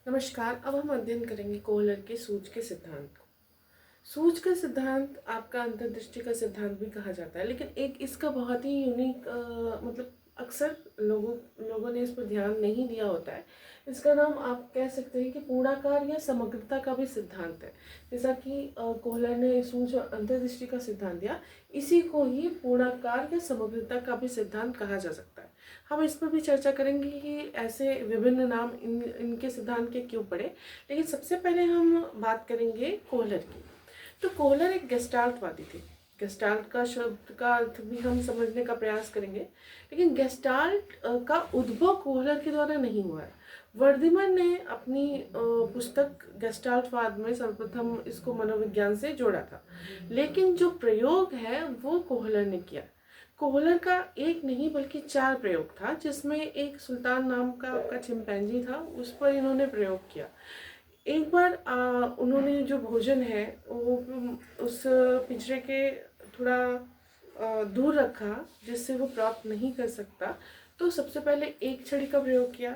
नमस्कार। अब हम अध्ययन करेंगे कोहलर के सूझ के सिद्धांत को। सूझ का सिद्धांत आपका अंतर्दृष्टि का सिद्धांत भी कहा जाता है, लेकिन एक इसका बहुत ही यूनिक मतलब अक्सर लोगों ने इस पर ध्यान नहीं दिया होता है। इसका नाम आप कह सकते हैं कि पूर्णाकार या समग्रता का भी सिद्धांत है। जैसा कि कोहलर ने सूझ और अंतर्दृष्टि का सिद्धांत दिया, इसी को ही पूर्णाकार या समग्रता का भी सिद्धांत कहा जा सकता है। हम इस पर भी चर्चा करेंगे कि ऐसे विभिन्न नाम इनके सिद्धांत के क्यों पड़े। लेकिन सबसे पहले हम बात करेंगे कोहलर की। तो कोहलर एक गेस्टाल्टवादी थे। गेस्टाल्ट का शब्द का अर्थ भी हम समझने का प्रयास करेंगे, लेकिन गेस्टाल्ट का उद्भव कोहलर के द्वारा नहीं हुआ है। वर्धमान ने अपनी पुस्तक गेस्टाल्टवाद में सर्वप्रथम इसको मनोविज्ञान से जोड़ा था, लेकिन जो प्रयोग है वो कोहलर ने किया। कोहलर का एक नहीं बल्कि 4 प्रयोग था, जिसमें एक सुल्तान नाम का आपका चिंपैंजी था, उस पर इन्होंने प्रयोग किया। एक बार उन्होंने जो भोजन है वो उस पिंजरे के थोड़ा दूर रखा, जिससे वो प्राप्त नहीं कर सकता। तो सबसे पहले एक छड़ी का प्रयोग किया।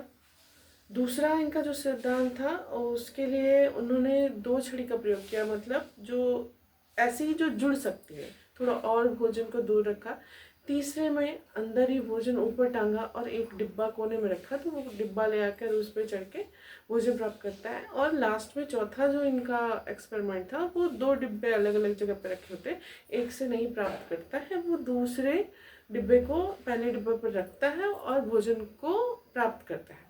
दूसरा इनका जो सिद्धांत था उसके लिए उन्होंने 2 छड़ी का प्रयोग किया, मतलब जो ऐसे ही जो जुड़ सकती है, थोड़ा और भोजन को दूर रखा। तीसरे में अंदर ही भोजन ऊपर टांगा और एक डिब्बा कोने में रखा, तो वो डिब्बा ले आकर उस पर चढ़ के भोजन प्राप्त करता है। और लास्ट में चौथा जो इनका एक्सपेरिमेंट था, वो 2 डिब्बे अलग अलग जगह पे रखे होते, एक से नहीं प्राप्त करता है, वो दूसरे डिब्बे को पहले डिब्बे पर रखता है और भोजन को प्राप्त करता है।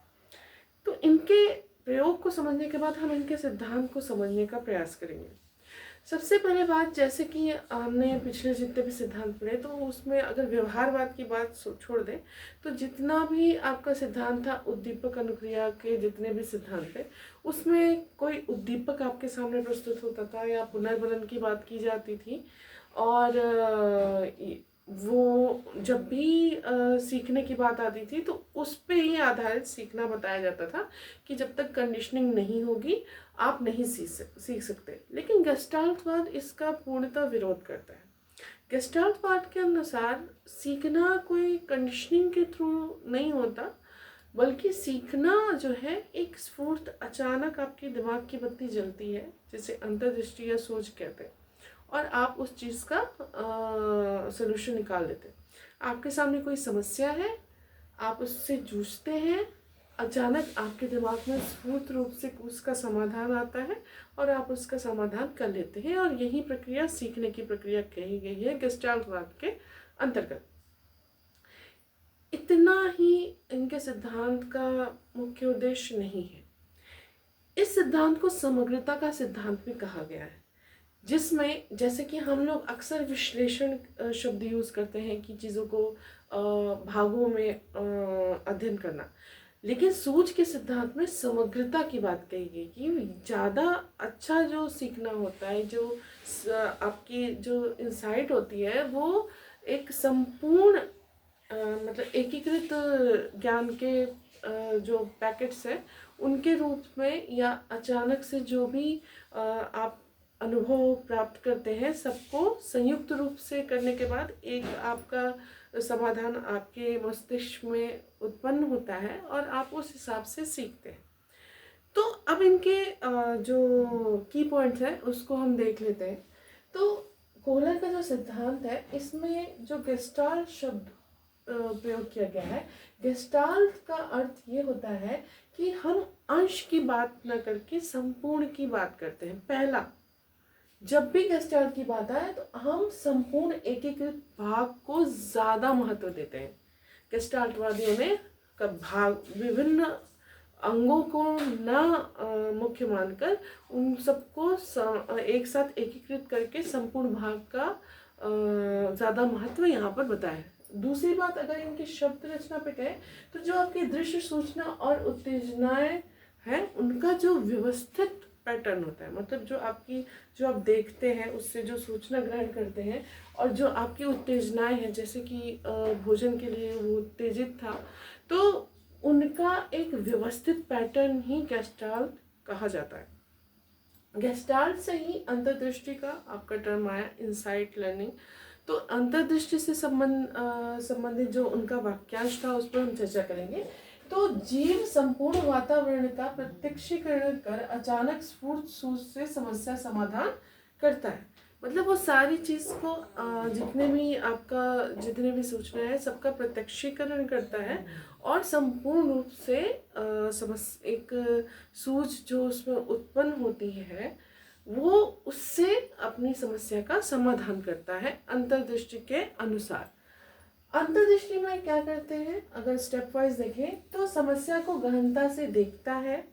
तो इनके प्रयोग को समझने के बाद हम इनके सिद्धांत को समझने का प्रयास करेंगे। सबसे पहले बात, जैसे कि हमने पिछले जितने भी सिद्धांत पढ़े, तो उसमें अगर व्यवहारवाद की बात छोड़ दें, तो जितना भी आपका सिद्धांत था, उद्दीपक अनुक्रिया के जितने भी सिद्धांत थे, उसमें कोई उद्दीपक आपके सामने प्रस्तुत होता था या पुनर्बलन की बात की जाती थी। और वो जब भी सीखने की बात आती थी तो उस पे ही आधारित सीखना बताया जाता था कि जब तक कंडीशनिंग नहीं होगी आप नहीं सीख सकते। लेकिन गेस्टाल्टवाद इसका पूर्णतः विरोध करता है। गेस्टाल्टवाद के अनुसार सीखना कोई कंडीशनिंग के थ्रू नहीं होता, बल्कि सीखना जो है एक स्फूर्त, अचानक आपके दिमाग की बत्ती जलती है, जिसे अंतर्दृष्टि या सोच कहते हैं, और आप उस चीज़ का सलूशन निकाल लेते हैं। आपके सामने कोई समस्या है, आप उससे जूझते हैं, अचानक आपके दिमाग में स्फूर्त रूप से उसका समाधान आता है और आप उसका समाधान कर लेते हैं, और यही प्रक्रिया सीखने की प्रक्रिया कही गई है गेस्टाल्टवाद के अंतर्गत। इतना ही इनके सिद्धांत का मुख्य उद्देश्य नहीं है। इस सिद्धांत को समग्रता का सिद्धांत भी कहा गया है, जिसमें जैसे कि हम लोग अक्सर विश्लेषण शब्द यूज़ करते हैं कि चीज़ों को भागों में अध्ययन करना, लेकिन सूझ के सिद्धांत में समग्रता की बात कही गई कि ज़्यादा अच्छा जो सीखना होता है, जो आपकी जो इंसाइट होती है, वो एक संपूर्ण मतलब एकीकृत ज्ञान के जो पैकेट्स हैं उनके रूप में, या अचानक से जो भी आप अनुभव प्राप्त करते हैं, सबको संयुक्त रूप से करने के बाद एक आपका समाधान आपके मस्तिष्क में उत्पन्न होता है और आप उस हिसाब से सीखते हैं। तो अब इनके जो की पॉइंट्स हैं उसको हम देख लेते हैं। तो कोहलर का जो सिद्धांत है, इसमें जो गेस्टाल्ट शब्द प्रयोग किया गया है, गेस्टाल्ट का अर्थ ये होता है कि हम अंश की बात न करके संपूर्ण की बात करते हैं। पहला, जब भी गेस्टाल्ट की बात आए तो हम संपूर्ण एकीकृत भाग को ज़्यादा महत्व देते हैं। गेस्टाल्टवादियों ने भाग, विभिन्न अंगों को न मुख्य मानकर उन सबको एक साथ एकीकृत करके संपूर्ण भाग का ज़्यादा महत्व यहाँ पर बताया है। दूसरी बात, अगर इनकी शब्द रचना पे कहें तो जो आपकी दृश्य, सूचना और उत्तेजनाएं हैं, उनका जो व्यवस्थित पैटर्न होता है, मतलब जो आप देखते हैं उससे जो सूचना ग्रहण करते हैं, और जो आपकी उत्तेजनाएं हैं, जैसे कि भोजन के लिए वो उत्तेजित था, तो उनका एक व्यवस्थित पैटर्न ही गेस्टाल्ट कहा जाता है। गेस्टाल्ट से ही अंतर्दृष्टि का आपका टर्म आया, इंसाइट लर्निंग। तो अंतर्दृष्टि से संबंधित जो उनका वाक्यांश था उस पर हम चर्चा करेंगे तो जीव संपूर्ण वातावरण का प्रत्यक्षीकरण कर अचानक स्फूर्त सूझ से समस्या समाधान करता है। मतलब वो सारी चीज को जितने भी सूचना है सबका प्रत्यक्षीकरण करता है और संपूर्ण रूप से एक सूझ जो उसमें उत्पन्न होती है वो उससे अपनी समस्या का समाधान करता है अंतर्दृष्टि के अनुसार। अंतर्दृष्टि में क्या करते हैं, अगर स्टेप वाइज देखें तो समस्या को गहनता से देखता है,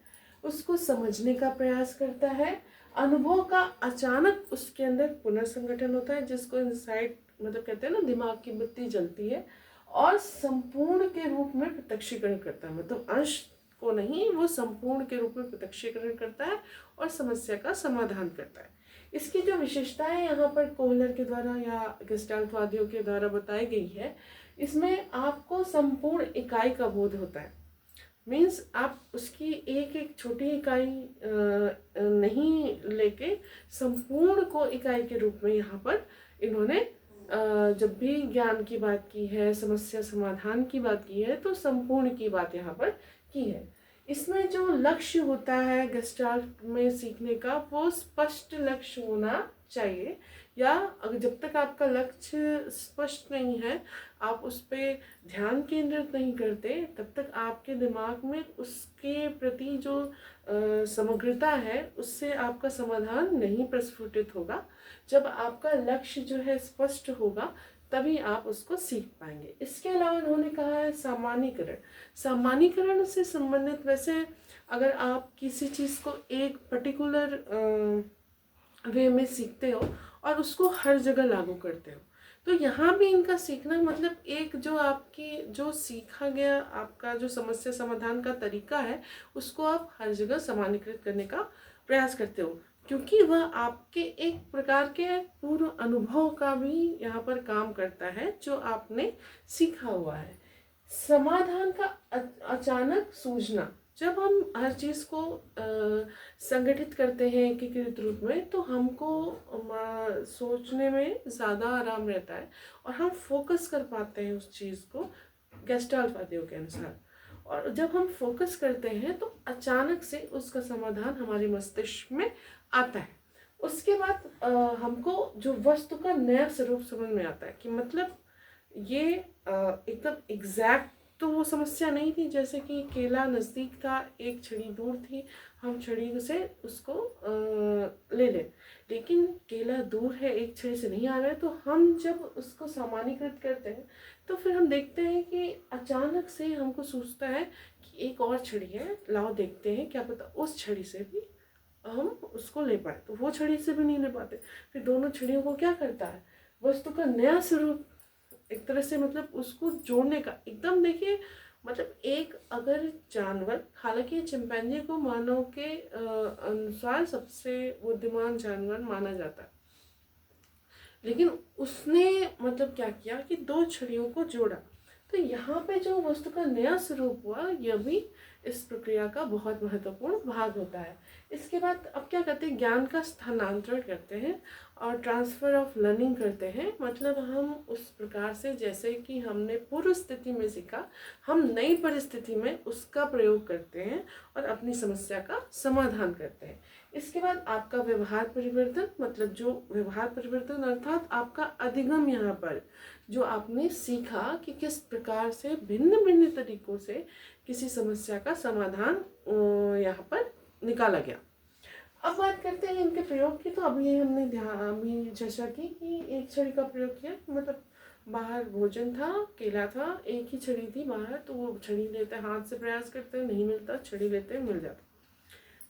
उसको समझने का प्रयास करता है, अनुभव का अचानक उसके अंदर पुनर्संगठन होता है जिसको इंसाइट मतलब कहते हैं ना, दिमाग की बत्ती जलती है, और संपूर्ण के रूप में प्रत्यक्षीकरण करता है, मतलब अंश को नहीं, वो संपूर्ण के रूप में प्रत्यक्षीकरण करता है और समस्या का समाधान करता है। इसकी जो विशेषताएं यहाँ पर कोहलर के द्वारा या गेस्टाल्टवादियों के द्वारा बताई गई है, इसमें आपको संपूर्ण इकाई का बोध होता है। मीन्स आप उसकी एक एक छोटी इकाई नहीं लेके संपूर्ण को इकाई के रूप में यहाँ पर इन्होंने जब भी ज्ञान की बात की है, समस्या समाधान की बात की है, तो संपूर्ण की बात यहाँ पर की है। इसमें जो लक्ष्य होता है गेस्टाल्ट में सीखने का, वो स्पष्ट लक्ष्य होना चाहिए, या अगर जब तक आपका लक्ष्य स्पष्ट नहीं है, आप उस पर ध्यान केंद्रित नहीं करते, तब तक आपके दिमाग में उसके प्रति जो समग्रता है उससे आपका समाधान नहीं प्रस्फुटित होगा। जब आपका लक्ष्य जो है स्पष्ट होगा तभी आप उसको सीख पाएंगे। इसके अलावा उन्होंने कहा है सामान्यीकरण। सामान्यीकरण से संबंधित, वैसे अगर आप किसी चीज़ को एक पर्टिकुलर वे में सीखते हो और उसको हर जगह लागू करते हो, तो यहाँ भी इनका सीखना मतलब एक जो आपकी जो सीखा गया आपका जो समस्या समाधान का तरीका है उसको आप हर जगह सामान्यीकृत करने का प्रयास करते हो, क्योंकि वह आपके एक प्रकार के पूर्व अनुभव का भी यहाँ पर काम करता है जो आपने सीखा हुआ है। समाधान का अचानक सूझना, जब हम हर चीज़ को संगठित करते हैं एकीकृत रूप में, तो हमको सोचने में ज़्यादा आराम रहता है और हम फोकस कर पाते हैं उस चीज़ को गेस्टाल्टवादियों के अनुसार। और जब हम फोकस करते हैं तो अचानक से उसका समाधान हमारे मस्तिष्क में आता है। उसके बाद हमको जो वस्तु का नया स्वरूप समझ में आता है कि मतलब ये एकदम एग्जैक्ट तो वो समस्या नहीं थी, जैसे कि केला नज़दीक था, एक छड़ी दूर थी, हम छड़ी से उसको ले लें, लेकिन केला दूर है, एक छड़ी से नहीं आ रहा है, तो हम जब उसको सामान्यीकृत करते हैं तो फिर हम देखते हैं कि अचानक से हमको सूझता है कि एक और छड़ी है, लाओ देखते हैं, क्या पता उस छड़ी से भी हम उसको ले पाए। तो वो छड़ी से भी नहीं ले पाते, फिर दोनों छड़ियों को क्या करता है, वस्तु का नया स्वरूप एक तरह से मतलब उसको जोड़ने का एकदम, देखिए मतलब एक अगर जानवर, हालांकि चिंपैंजी को मानव के अनुसार सबसे बुद्धिमान जानवर माना जाता है, लेकिन उसने मतलब क्या किया कि दो छड़ियों को जोड़ा, तो यहाँ पे जो वस्तु का नया स्वरूप हुआ, यह भी इस प्रक्रिया का बहुत महत्वपूर्ण भाग होता है। इसके बाद अब क्या करते हैं, ज्ञान का स्थानांतरण करते हैं और ट्रांसफ़र ऑफ लर्निंग करते हैं। मतलब हम उस प्रकार से, जैसे कि हमने पूर्व स्थिति में सीखा, हम नई परिस्थिति में उसका प्रयोग करते हैं और अपनी समस्या का समाधान करते हैं। इसके बाद आपका व्यवहार परिवर्तन, मतलब जो व्यवहार परिवर्तन अर्थात आपका अधिगम, यहाँ पर जो आपने सीखा कि किस प्रकार से भिन्न भिन्न तरीकों से किसी समस्या का समाधान यहाँ पर निकाला गया। अब बात करते हैं इनके प्रयोग की। तो अभी हमने अभी चर्चा की कि एक छड़ी का प्रयोग किया, मतलब बाहर भोजन था, केला था, एक ही छड़ी थी बाहर, तो वो छड़ी लेते, हाथ से प्रयास करते, नहीं मिलता, छड़ी लेते, मिल जाता।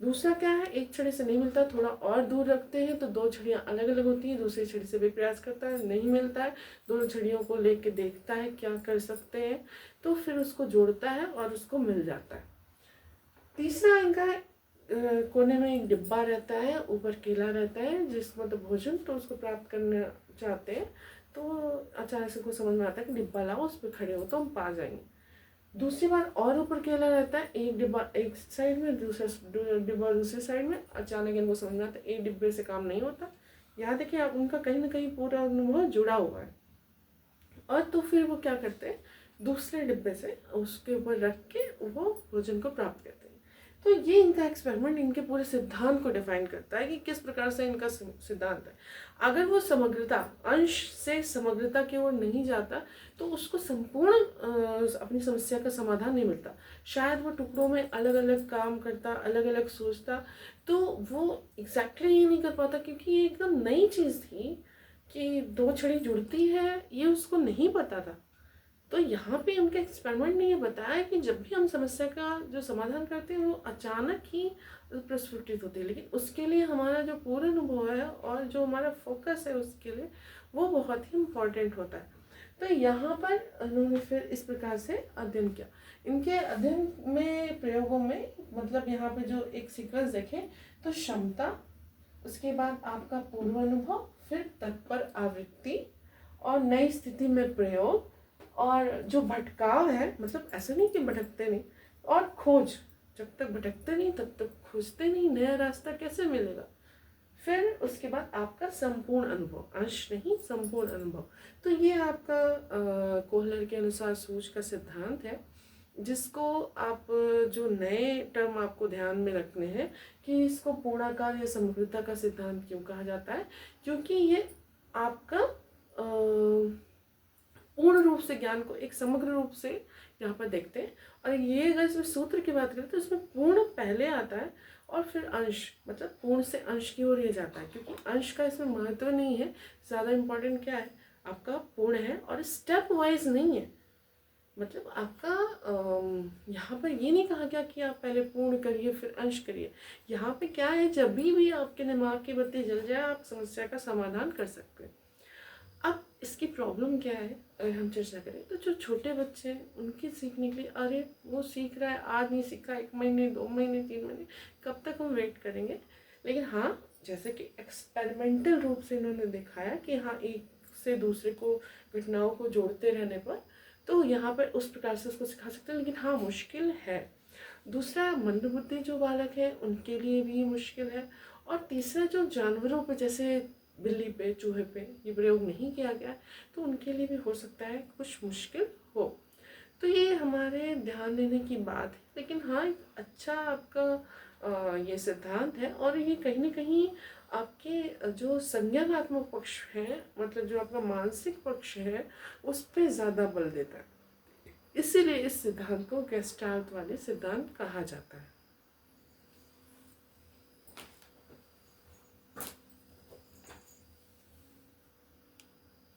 दूसरा क्या है, एक छड़ी से नहीं मिलता, थोड़ा और दूर रखते हैं तो दो छड़ियाँ अलग अलग होती हैं, दूसरी छड़ी से भी प्रयास करता है, नहीं मिलता है, दोनों छड़ियों को लेके देखता है क्या कर सकते हैं, तो फिर उसको जोड़ता है और उसको मिल जाता है। तीसरा इनका कोने में एक डिब्बा रहता है, ऊपर केला रहता है, जिस मतलब भोजन, तो उसको प्राप्त करना चाहते हैं, तो अचानक से को समझ में आता है कि डिब्बा लाओ, उस पर खड़े हो तो हम पा जाएंगे। दूसरी बार और ऊपर केला रहता है, एक डिब्बा एक साइड में, दूसरा डिब्बा दूसरी साइड में, अचानक इनको समझ में आता है एक डिब्बे से काम नहीं होता। यहाँ देखिए आप, उनका कहीं ना कहीं पूरा अनुभव जुड़ा हुआ है। और तो फिर वो क्या करते हैं, दूसरे डिब्बे से उसके ऊपर रख के वो भोजन को प्राप्त करते हैं। तो ये इनका एक्सपेरिमेंट इनके पूरे सिद्धांत को डिफाइन करता है कि किस प्रकार से इनका सिद्धांत है। अगर वो समग्रता, अंश से समग्रता की ओर नहीं जाता तो उसको संपूर्ण अपनी समस्या का समाधान नहीं मिलता। शायद वो टुकड़ों में अलग अलग काम करता, अलग अलग सोचता, तो वो एग्जैक्टली ये नहीं कर पाता, क्योंकि ये एकदम नई चीज़ थी कि दो छड़ी जुड़ती है, ये उसको नहीं पता था। तो यहाँ पे उनके एक्सपेरिमेंट ने ये बताया कि जब भी हम समस्या का जो समाधान करते हैं वो अचानक ही प्रस्फुटित होती है, लेकिन उसके लिए हमारा जो पूरा अनुभव है और जो हमारा फोकस है उसके लिए वो बहुत ही इम्पोर्टेंट होता है। तो यहाँ पर उन्होंने फिर इस प्रकार से अध्ययन किया। इनके अध्ययन में, प्रयोगों में, मतलब यहाँ पे जो एक सीक्वेंस देखें तो क्षमता, उसके बाद आपका पूर्व अनुभव, फिर तत्पर आवृत्ति और नई स्थिति में प्रयोग, और जो भटकाव है, मतलब ऐसा नहीं कि भटकते नहीं, और खोज, जब तक भटकते नहीं तब तक खोजते नहीं, नया रास्ता कैसे मिलेगा। फिर उसके बाद आपका संपूर्ण अनुभव, अंश नहीं संपूर्ण अनुभव। तो ये आपका कोहलर के अनुसार सूझ का सिद्धांत है, जिसको आप जो नए टर्म आपको ध्यान में रखने हैं कि इसको पूर्णाकार या समग्रता का सिद्धांत क्यों कहा जाता है, क्योंकि ये आपका पूर्ण रूप से ज्ञान को एक समग्र रूप से यहाँ पर देखते हैं। और ये अगर इसमें सूत्र की बात करें तो इसमें पूर्ण पहले आता है और फिर अंश, मतलब पूर्ण से अंश की ओर ये जाता है, क्योंकि अंश का इसमें महत्व नहीं है। ज़्यादा इम्पोर्टेंट क्या है, आपका पूर्ण है और स्टेप वाइज नहीं है। मतलब आपका यहाँ पर ये नहीं कहा गया कि आप पहले पूर्ण करिए फिर अंश करिए। यहाँ पे क्या है, जब भी आपके दिमाग की बत्ती जल जाए आप समस्या का समाधान कर सकते हैं। अब इसकी प्रॉब्लम क्या है, अगर हम चर्चा करें तो जो छोटे बच्चे हैं उनके सीखने के लिए, अरे वो सीख रहा है, आज नहीं सीखा, 1 महीने 2 महीने 3 महीने, कब तक हम वेट करेंगे। लेकिन हाँ, जैसे कि एक्सपेरिमेंटल रूप से इन्होंने दिखाया कि हाँ, एक से दूसरे को, घटनाओं को जोड़ते रहने पर तो यहाँ पर उस प्रकार से उसको सिखा सकते हैं। लेकिन हाँ, मुश्किल है। दूसरा, मंदबुद्धि जो बालक है उनके लिए भी मुश्किल है। और तीसरा, जो जानवरों पे, जैसे बिल्ली पे, चूहे पे ये प्रयोग नहीं किया गया, तो उनके लिए भी हो सकता है कुछ मुश्किल हो। तो ये हमारे ध्यान देने की बात है। लेकिन हाँ, एक अच्छा आपका ये सिद्धांत है, और ये कहीं ना कहीं आपके जो संज्ञानात्मक पक्ष है, मतलब जो आपका मानसिक पक्ष है, उस पर ज़्यादा बल देता है। इसीलिए इस सिद्धांत को गेस्टाल्ट वाले सिद्धांत कहा जाता है।